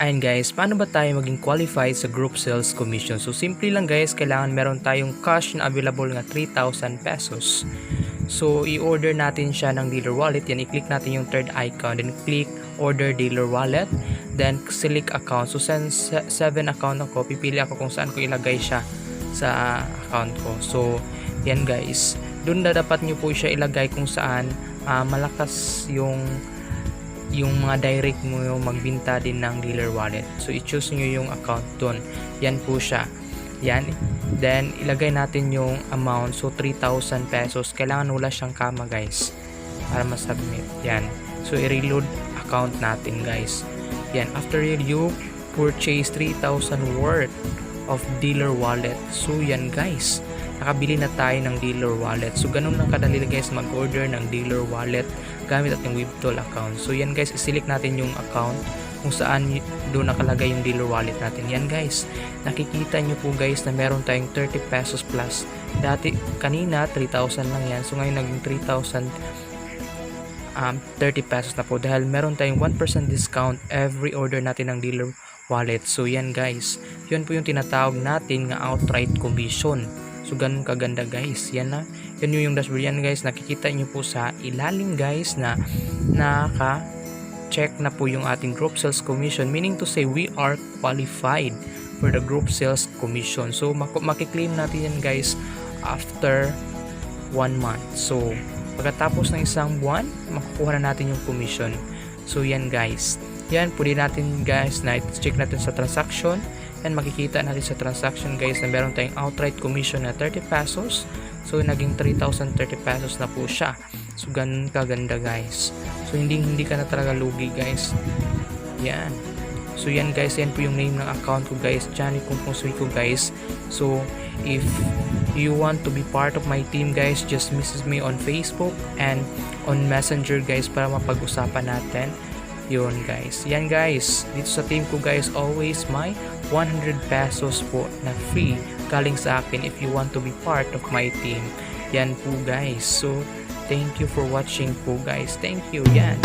Ayan guys, paano ba tayo maging qualified sa group sales commission? So simple lang guys, kailangan meron tayong cash na available nga 3,000 pesos. So i-order natin siya ng dealer wallet. Yan, i-click natin yung third icon, then click order dealer wallet, then select account. So 7 account ako, pipili ako kung saan ko ilagay siya sa account ko. So yan guys, doon na dapat nyo po siya ilagay kung saan malakas yung mga direct mo yung magbinta din ng dealer wallet. So i-choose nyo yung account doon. Yan po siya. Yan. Then ilagay natin yung amount. So 3,000 pesos. Kailangan wala siyang kama guys para ma-submit. Yan. So i-reload account natin guys. Yan. After you purchase 3,000 worth of dealer wallet. So yan guys, nakabili na tayo ng dealer wallet. So ganun lang kadali guys mag-order ng dealer wallet gamit ating 𝑊𝑇OL account. So yan guys, i-select natin yung account kung saan doon nakalagay yung dealer wallet natin. Yan guys, nakikita nyo po guys na meron tayong 30 pesos plus. Dati kanina 3,000 lang yan. So ngayon naging 3,030 pesos na po dahil meron tayong 1% discount every order natin ng dealer wallet. So yan guys, yun po yung tinatawag natin nga outright commission. So ganun kaganda guys. Yan na. Yan yung dashboard. Yan guys, nakikita nyo po sa ilalim guys na naka-check na po yung ating group sales commission. Meaning to say, we are qualified for the group sales commission. So makiklaim natin yan guys after 1 month. So pagkatapos ng isang buwan, makukuha na natin yung commission. So yan guys. Yan, pwede natin guys na check natin sa transaction. And makikita natin sa transaction guys na meron tayong outright commission na 30 pesos. So naging 3,030 pesos na po siya. So ganun kaganda guys. So hindi ka na talaga lugi guys. Yan. So yan guys, yan po yung name ng account ko guys, Johnny Kung Sui ko guys. So if you want to be part of my team guys, just message me on Facebook and on Messenger guys para mapag-usapan natin. Yun guys. Yan guys, dito sa team ko guys, always may 100 pesos po na free galing sa akin if you want to be part of my team. Yan po guys. So thank you for watching po guys. Thank you. Yan.